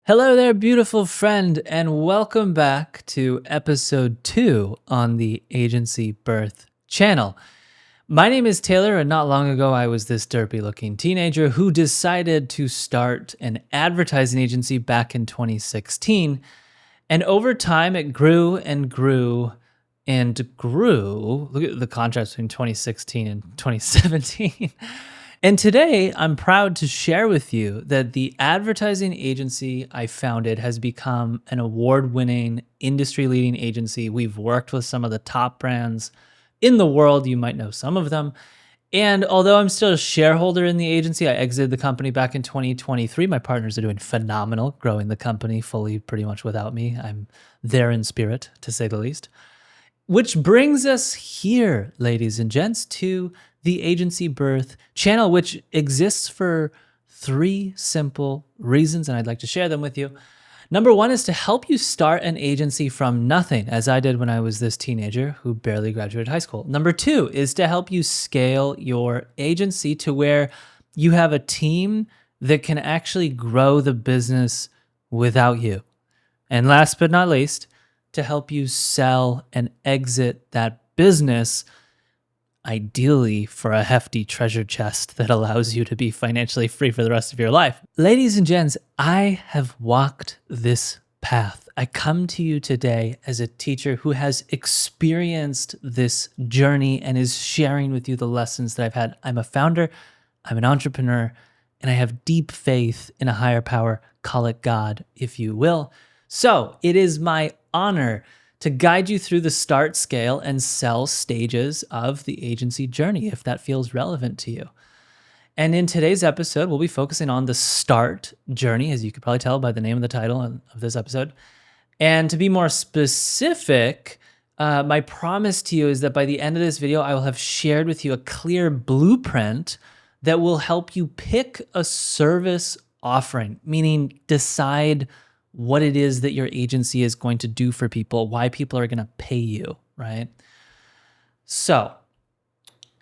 Hello there, beautiful friend, and welcome back to episode 2 on the Agency Birth channel. My name is Taylor, and not long ago I was this derpy looking teenager who decided to start an advertising agency back in 2016. And over time it grew and grew and grew. Look at the contrast between 2016 and 2017. And today, I'm proud to share with you that the advertising agency I founded has become an award-winning, industry-leading agency. We've worked with some of the top brands in the world. You might know some of them. And although I'm still a shareholder in the agency, I exited the company back in 2023. My partners are doing phenomenal, growing the company fully pretty much without me. I'm there in spirit, to say the least. Which brings us here, ladies and gents, to the Agency Birth channel, which exists for 3 simple reasons, and I'd like to share them with you. Number 1 is to help you start an agency from nothing, as I did when I was this teenager who barely graduated high school. Number 2 is to help you scale your agency to where you have a team that can actually grow the business without you. And last but not least, to help you sell and exit that business, ideally for a hefty treasure chest that allows you to be financially free for the rest of your life. Ladies and gents, I have walked this path. I come to you today as a teacher who has experienced this journey and is sharing with you the lessons that I've had. I'm a founder, I'm an entrepreneur, and I have deep faith in a higher power, call it God, if you will. So it is my honor to guide you through the start, scale, and sell stages of the agency journey, if that feels relevant to you. And in today's episode, we'll be focusing on the start journey, as you could probably tell by the name of the title of this episode. And to be more specific, my promise to you is that by the end of this video, I will have shared with you a clear blueprint that will help you pick a service offering, meaning decide what it is that your agency is going to do for people, why people are going to pay you, right? So,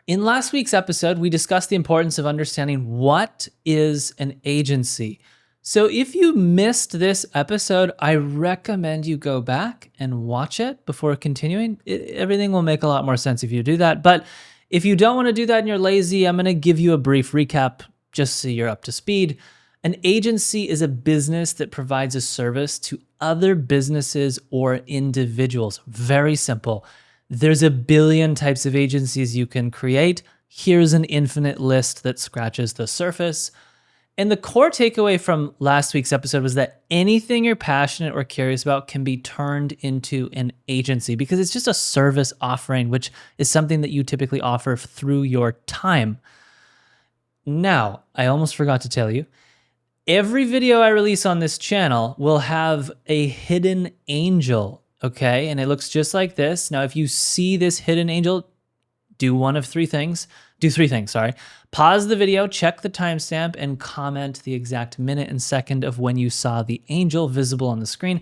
in last week's episode, we discussed the importance of understanding what is an agency. So if you missed this episode, I recommend you go back and watch it before continuing. Everything will make a lot more sense if you do that. But if you don't want to do that and you're lazy, I'm going to give you a brief recap just so you're up to speed. An agency is a business that provides a service to other businesses or individuals. Very simple. There's a billion types of agencies you can create. Here's an infinite list that scratches the surface. And the core takeaway from last week's episode was that anything you're passionate or curious about can be turned into an agency because it's just a service offering, which is something that you typically offer through your time. Now, I almost forgot to tell you, every video I release on this channel will have a hidden angel, okay? And it looks just like this. Now, if you see this hidden angel, do 3 things. Pause the video, check the timestamp, and comment the exact minute and second of when you saw the angel visible on the screen.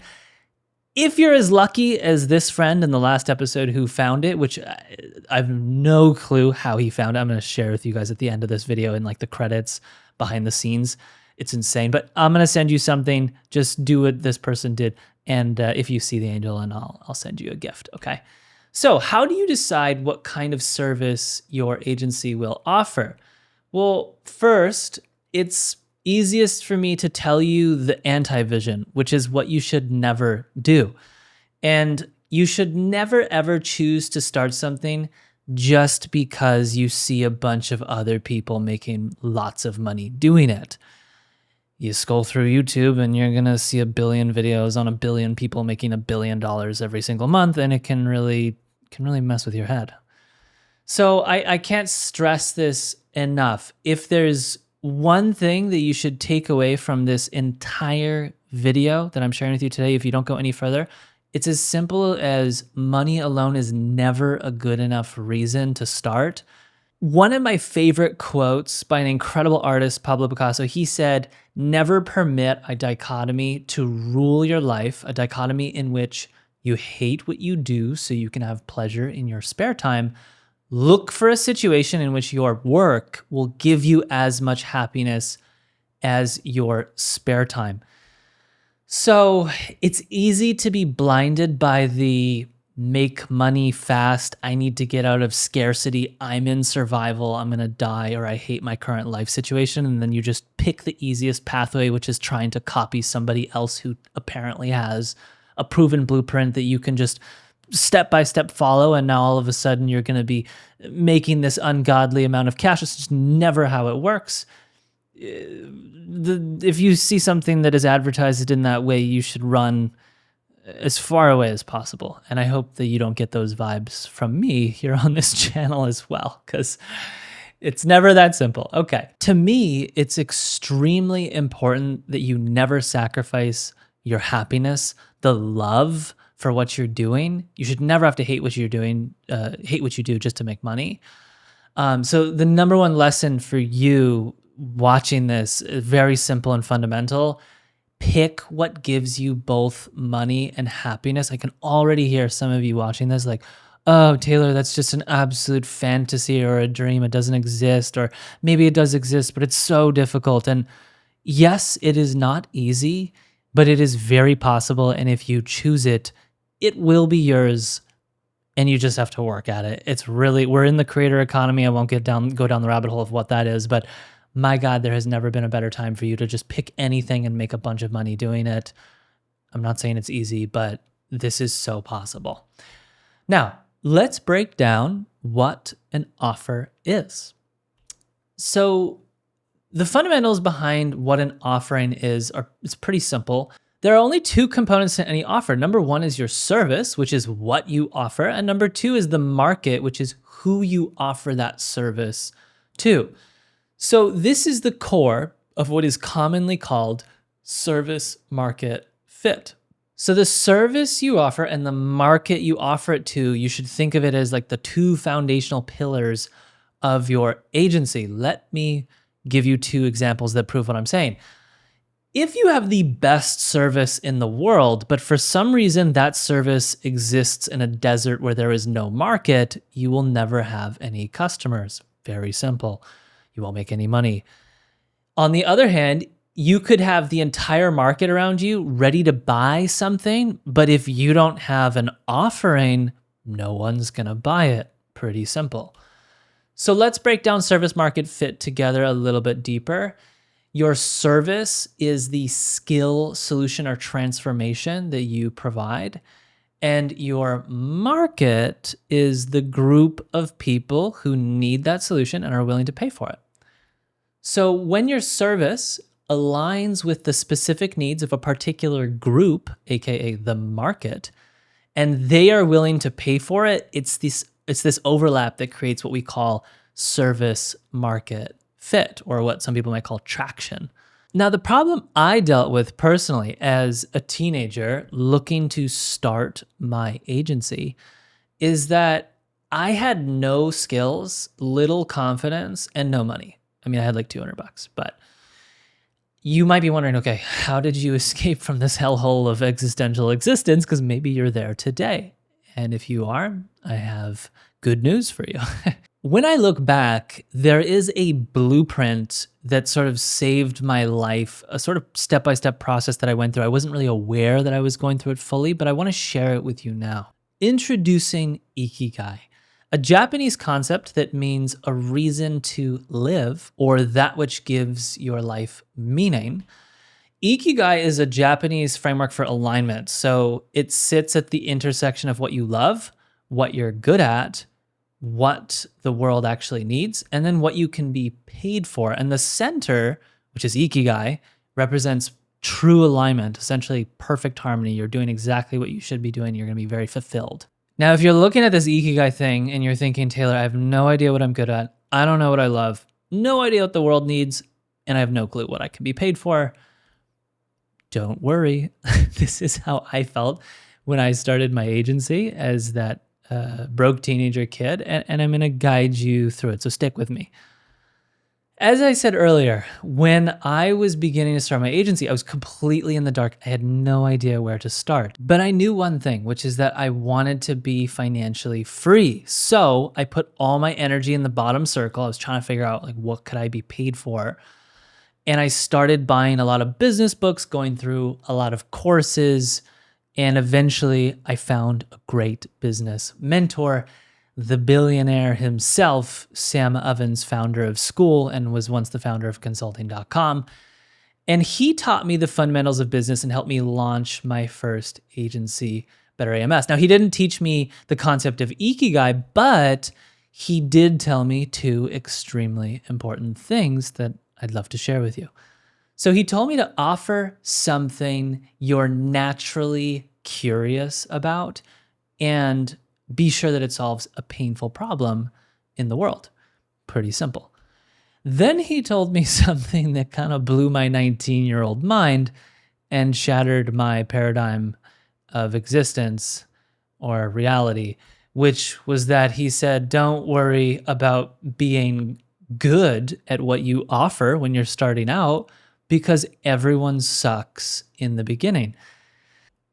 If you're as lucky as this friend in the last episode who found it, which I have no clue how he found it. I'm going to share with you guys at the end of this video in like the credits behind the scenes. It's insane, but I'm going to send you something. Just do what this person did. And if you see the angel, and I'll send you a gift. Okay. So how do you decide what kind of service your agency will offer? Well, first, it's easiest for me to tell you the anti-vision, which is what you should never do. And you should never, ever choose to start something just because you see a bunch of other people making lots of money doing it. You scroll through YouTube and you're going to see a billion videos on a billion people making $1 billion every single month, and it can really mess with your head. So I can't stress this enough. If there's one thing that you should take away from this entire video that I'm sharing with you today, if you don't go any further, it's as simple as money alone is never a good enough reason to start. One of my favorite quotes by an incredible artist, Pablo Picasso, he said, "Never permit a dichotomy to rule your life, a dichotomy in which you hate what you do so you can have pleasure in your spare time. Look for a situation in which your work will give you as much happiness as your spare time." So it's easy to be blinded by the make money fast. I need to get out of scarcity. I'm in survival. I'm going to die, or I hate my current life situation. And then you just pick the easiest pathway, which is trying to copy somebody else who apparently has a proven blueprint that you can just step by step follow. And now all of a sudden you're going to be making this ungodly amount of cash. It's just never how it works. If you see something that is advertised in that way, you should run as far away as possible. And I hope that you don't get those vibes from me here on this channel as well, because it's never that simple. Okay. To me, it's extremely important that you never sacrifice your happiness, the love for what you're doing. You should never have to hate what you're doing, hate what you do just to make money. So the number one lesson for you watching this is very simple and fundamental. Pick what gives you both money and happiness. I can already hear some of you watching this like, oh, Taylor, that's just an absolute fantasy or a dream. It doesn't exist, or maybe it does exist, but it's so difficult. And yes, it is not easy, but it is very possible. And if you choose it, it will be yours. And you just have to work at it. It's really, we're in the creator economy. I won't go down the rabbit hole of what that is, but my God, there has never been a better time for you to just pick anything and make a bunch of money doing it. I'm not saying it's easy, but this is so possible. Now, let's break down what an offer is. So the fundamentals behind what an offering is it's pretty simple. There are only two components to any offer. Number one is your service, which is what you offer. And number two is the market, which is who you offer that service to. So this is the core of what is commonly called service market fit. So the service you offer and the market you offer it to, you should think of it as like the two foundational pillars of your agency. Let me give you two examples that prove what I'm saying. If you have the best service in the world, but for some reason that service exists in a desert where there is no market, you will never have any customers. Very simple. You won't make any money. On the other hand, you could have the entire market around you ready to buy something, but if you don't have an offering, no one's going to buy it. Pretty simple. So let's break down service market fit together a little bit deeper. Your service is the skill, solution, or transformation that you provide. And your market is the group of people who need that solution and are willing to pay for it. So when your service aligns with the specific needs of a particular group, aka the market, and they are willing to pay for it, it's this overlap that creates what we call service market fit, or what some people might call traction. Now, the problem I dealt with personally as a teenager looking to start my agency is that I had no skills, little confidence, and no money. I mean, I had like $200, but you might be wondering, okay, how did you escape from this hellhole of existential existence? Because maybe you're there today. And if you are, I have good news for you. When I look back, there is a blueprint that sort of saved my life, a sort of step-by-step process that I went through. I wasn't really aware that I was going through it fully, but I want to share it with you now. Introducing IKIGAI, a Japanese concept that means a reason to live, or that which gives your life meaning. Ikigai is a Japanese framework for alignment. So it sits at the intersection of what you love, what you're good at, what the world actually needs, and then what you can be paid for. And the center, which is Ikigai, represents true alignment, essentially perfect harmony. You're doing exactly what you should be doing. You're going to be very fulfilled. Now, if you're looking at this Ikigai thing and you're thinking, Taylor, I have no idea what I'm good at. I don't know what I love. No idea what the world needs. And I have no clue what I can be paid for. Don't worry. This is how I felt when I started my agency as that broke teenager kid. And I'm going to guide you through it. So stick with me. As I said earlier, when I was beginning to start my agency, I was completely in the dark. I had no idea where to start. But I knew one thing, which is that I wanted to be financially free. So I put all my energy in the bottom circle. I was trying to figure out, like, what could I be paid for? And I started buying a lot of business books, going through a lot of courses, and eventually I found a great business mentor, the billionaire himself, Sam Ovens, founder of School and was once the founder of consulting.com. And he taught me the fundamentals of business and helped me launch my first agency, Better AMS. Now, he didn't teach me the concept of Ikigai, but he did tell me two extremely important things that I'd love to share with you. So he told me to offer something you're naturally curious about and be sure that it solves a painful problem in the world. Pretty simple. Then he told me something that kind of blew my 19-year-old mind and shattered my paradigm of existence or reality, which was that he said, don't worry about being good at what you offer when you're starting out because everyone sucks in the beginning.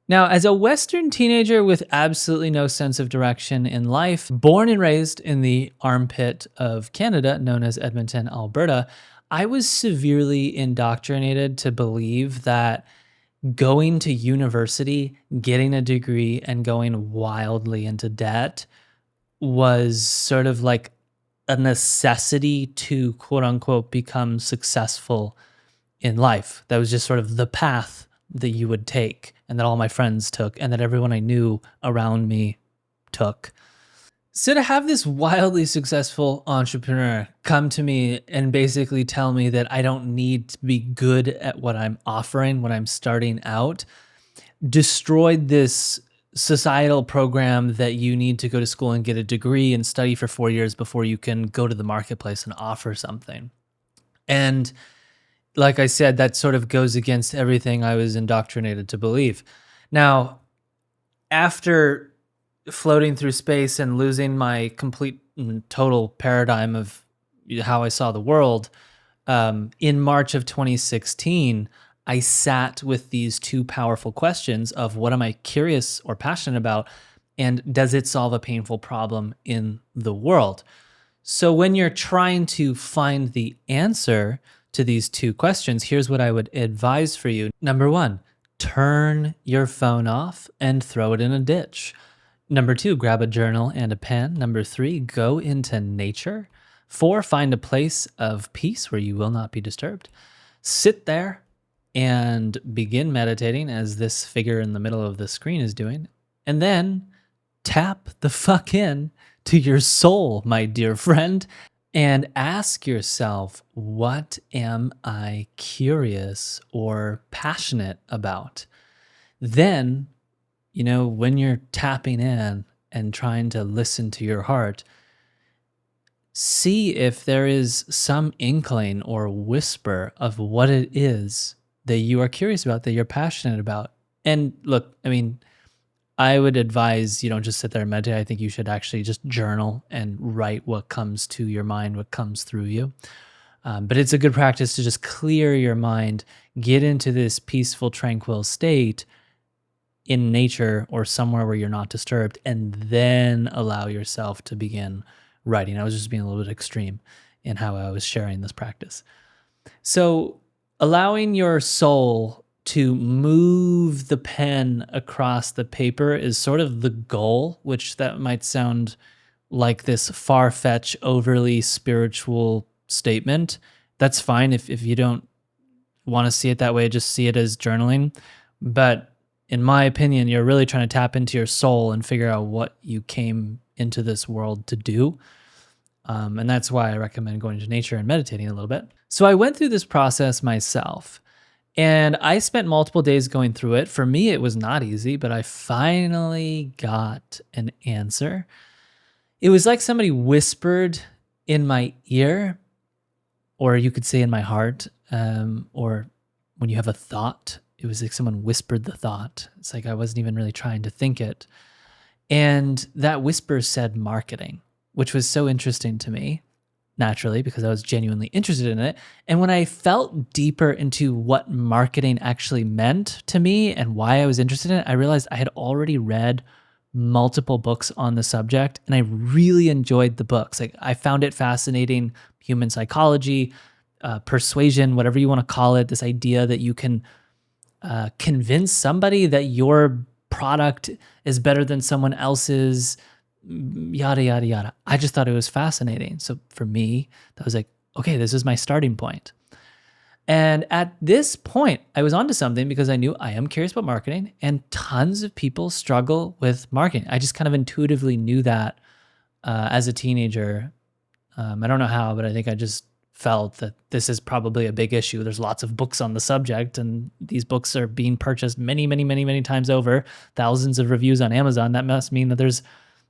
Now, as a Western teenager with absolutely no sense of direction in life, born and raised in the armpit of Canada, known as Edmonton, Alberta, I was severely indoctrinated to believe that going to university, getting a degree, and going wildly into debt was sort of like a necessity to quote unquote become successful in life. That was just sort of the path that you would take and that all my friends took and that everyone I knew around me took. So to have this wildly successful entrepreneur come to me and basically tell me that I don't need to be good at what I'm offering when I'm starting out destroyed this societal program that you need to go to school and get a degree and study for 4 years before you can go to the marketplace and offer something. And like I said, that sort of goes against everything I was indoctrinated to believe. Now, after floating through space and losing my complete and total paradigm of how I saw the world, in March of 2016, I sat with these two powerful questions of what am I curious or passionate about, and does it solve a painful problem in the world? So when you're trying to find the answer to these two questions, here's what I would advise for you. Number one, turn your phone off and throw it in a ditch. Number two, grab a journal and a pen. Number three, go into nature. 4, find a place of peace where you will not be disturbed. Sit there and begin meditating as this figure in the middle of the screen is doing. And then tap the fuck in to your soul, my dear friend, and ask yourself, what am I curious or passionate about? Then, when you're tapping in and trying to listen to your heart, see if there is some inkling or whisper of what it is that you are curious about, that you're passionate about. And look, I would advise you don't just sit there and meditate. I think you should actually just journal and write what comes to your mind, what comes through you. But it's a good practice to just clear your mind, get into this peaceful, tranquil state in nature or somewhere where you're not disturbed, and then allow yourself to begin writing. I was just being a little bit extreme in how I was sharing this practice. So allowing your soul to move the pen across the paper is sort of the goal, which that might sound like this far-fetched, overly spiritual statement. That's fine if you don't want to see it that way, just see it as journaling. But in my opinion, you're really trying to tap into your soul and figure out what you came into this world to do. And that's why I recommend going to nature and meditating a little bit. So I went through this process myself. And I spent multiple days going through it. For me, it was not easy, but I finally got an answer. It was like somebody whispered in my ear, or you could say in my heart, or when you have a thought, it was like someone whispered the thought. It's like I wasn't even really trying to think it. And that whisper said marketing, which was so interesting to me. Naturally, because I was genuinely interested in it. And when I felt deeper into what marketing actually meant to me and why I was interested in it, I realized I had already read multiple books on the subject, and I really enjoyed the books. Like, I found it fascinating, human psychology, persuasion, whatever you want to call it, this idea that you can convince somebody that your product is better than someone else's, yada, yada, yada. I just thought it was fascinating. So for me, that was like, okay, this is my starting point. And at this point, I was onto something because I knew I am curious about marketing and tons of people struggle with marketing. I just kind of intuitively knew that as a teenager. I don't know how, but I think I just felt that this is probably a big issue. There's lots of books on the subject, and these books are being purchased many, many, many, many times over, thousands of reviews on Amazon. That must mean that there's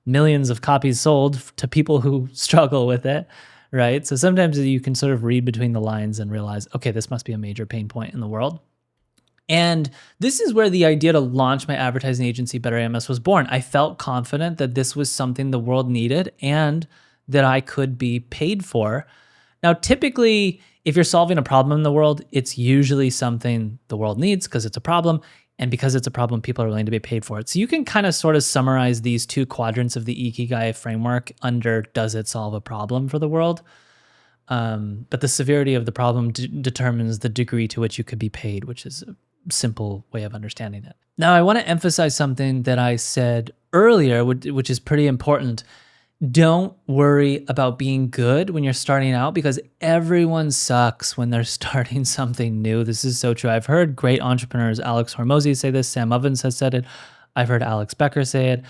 millions of copies sold to people who struggle with it, right? So sometimes you can sort of read between the lines and realize, okay, this must be a major pain point in the world. And this is where the idea to launch my advertising agency, Better AMS, was born. I felt confident that this was something the world needed and that I could be paid for. Now, typically, if you're solving a problem in the world, it's usually something the world needs because it's a problem. And because it's a problem, people are willing to be paid for it. So you can kind of sort of summarize these two quadrants of the IKIGAI framework under, does it solve a problem for the world? But the severity of the problem determines the degree to which you could be paid, which is a simple way of understanding it. Now, I want to emphasize something that I said earlier, which is pretty important. Don't worry about being good when you're starting out because everyone sucks when they're starting something new. This is so true. I've heard great entrepreneurs, Alex Hormozy, say this. Sam Ovens has said it. I've heard Alex Becker say it.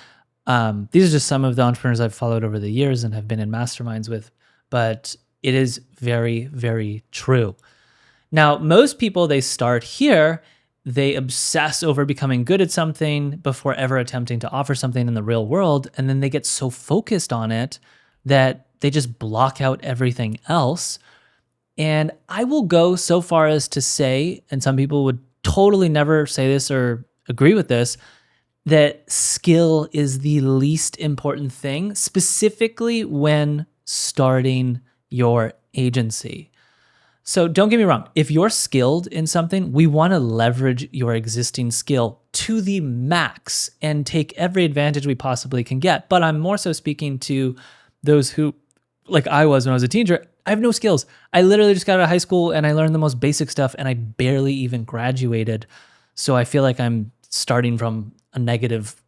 These are just some of the entrepreneurs I've followed over the years and have been in masterminds with, but it is very, very true. Now, most people, they start here. They obsess over becoming good at something before ever attempting to offer something in the real world. And then they get so focused on it that they just block out everything else. And I will go so far as to say, and some people would totally never say this or agree with this, that skill is the least important thing, specifically when starting your agency. So don't get me wrong. If you're skilled in something, we want to leverage your existing skill to the max and take every advantage we possibly can get. But I'm more so speaking to those who, like I was when I was a teenager, I have no skills. I literally just got out of high school and I learned the most basic stuff and I barely even graduated. So I feel like I'm starting from a negative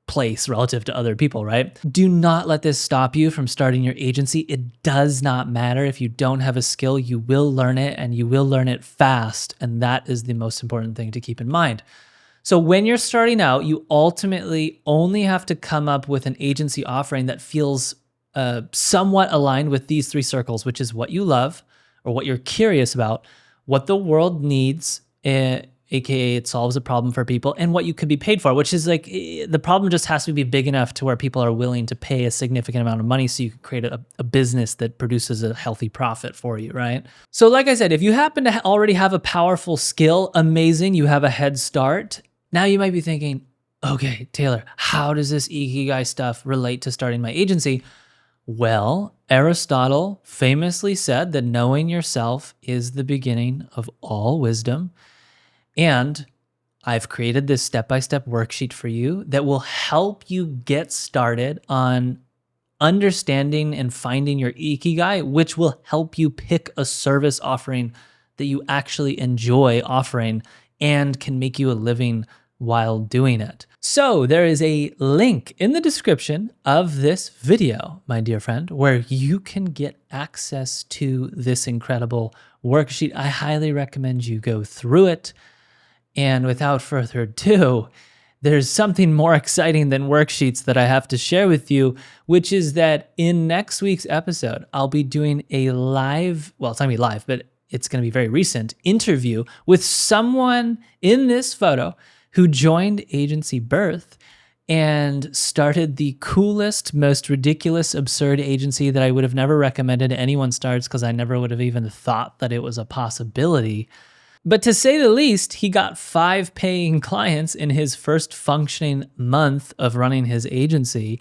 place relative to other people, right? Do not let this stop you from starting your agency. It does not matter if you don't have a skill, you will learn it and you will learn it fast. And that is the most important thing to keep in mind. So when you're starting out, you ultimately only have to come up with an agency offering that feels somewhat aligned with these three circles, which is what you love or what you're curious about, what the world needs, AKA it solves a problem for people, and what you could be paid for, which is like the problem just has to be big enough to where people are willing to pay a significant amount of money so you can create a business that produces a healthy profit for you, right? So like I said, if you happen to already have a powerful skill, amazing, you have a head start. Now you might be thinking, okay, Taylor, how does this Ikigai stuff relate to starting my agency? Well, Aristotle famously said that knowing yourself is the beginning of all wisdom. And I've created this step-by-step worksheet for you that will help you get started on understanding and finding your Ikigai, which will help you pick a service offering that you actually enjoy offering and can make you a living while doing it. So there is a link in the description of this video, my dear friend, where you can get access to this incredible worksheet. I highly recommend you go through it. And without further ado, there's something more exciting than worksheets that I have to share with you, which is that in next week's episode, I'll be doing a live, well, it's not gonna be live, but it's gonna be very recent interview with someone in this photo who joined Agency Birth and started the coolest, most ridiculous, absurd agency that I would have never recommended anyone starts because I never would have even thought that it was a possibility. But to say the least, he got 5 paying clients in his first functioning month of running his agency.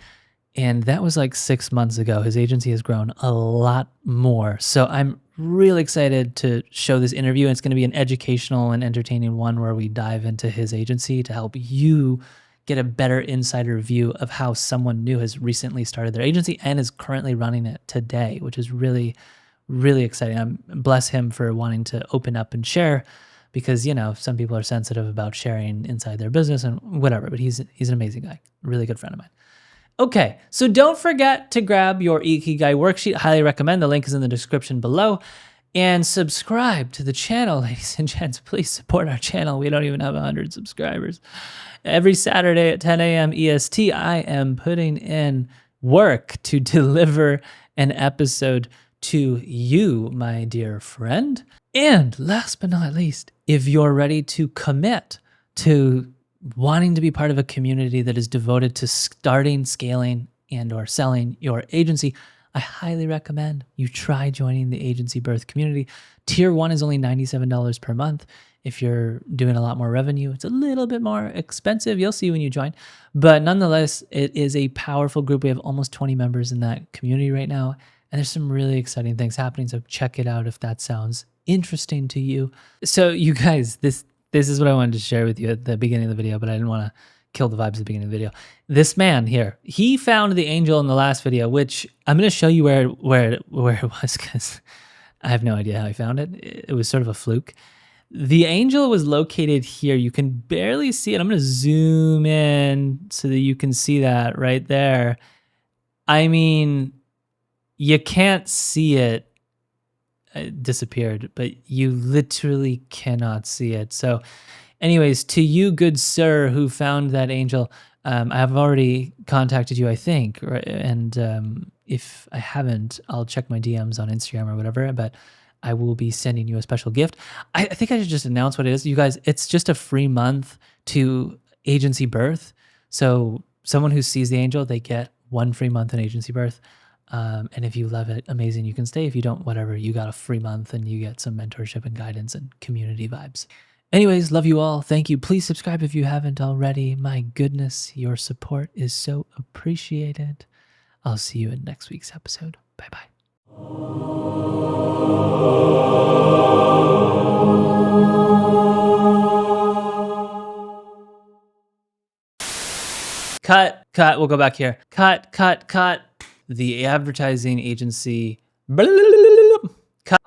And that was like 6 months ago. His agency has grown a lot more. So I'm really excited to show this interview. It's going to be an educational and entertaining one where we dive into his agency to help you get a better insider view of how someone new has recently started their agency and is currently running it today, which is really really exciting. Bless him for wanting to open up and share, because some people are sensitive about sharing inside their business and whatever. But he's an amazing guy, really good friend of mine. Okay, so don't forget to grab your IKIGAI worksheet. Highly recommend. The link is in the description below. And subscribe to the channel, ladies and gents. Please support our channel. We don't even have 100 subscribers. Every Saturday at 10 a.m. EST, I am putting in work to deliver an episode to you, my dear friend. And last but not least, if you're ready to commit to wanting to be part of a community that is devoted to starting, scaling, and or selling your agency, I highly recommend you try joining the Agency Birth community. Tier 1 is only $97 per month. If you're doing a lot more revenue, it's a little bit more expensive. You'll see when you join. But nonetheless, it is a powerful group. We have almost 20 members in that community right now. And there's some really exciting things happening. So check it out if that sounds interesting to you. So you guys, this is what I wanted to share with you at the beginning of the video, but I didn't want to kill the vibes at the beginning of the video. This man here, he found the angel in the last video, which I'm going to show you where it was, because I have no idea how he found it. It was sort of a fluke. The angel was located here. You can barely see it. I'm going to zoom in so that you can see that right there. I mean, you can't see it. It disappeared, but you literally cannot see it. So anyways, to you, good sir, who found that angel, I have already contacted you, I think, right? And if I haven't, I'll check my DMs on Instagram or whatever, but I will be sending you a special gift. I think I should just announce what it is. You guys, it's just a free month to Agency Birth. So someone who sees the angel, they get 1 free month in Agency Birth. And if you love it, amazing, you can stay. If you don't, whatever, you got a free month and you get some mentorship and guidance and community vibes. Anyways, love you all. Thank you. Please subscribe if you haven't already. My goodness, your support is so appreciated. I'll see you in next week's episode. Bye-bye. Cut. We'll go back here. Cut. The advertising agency. Cut.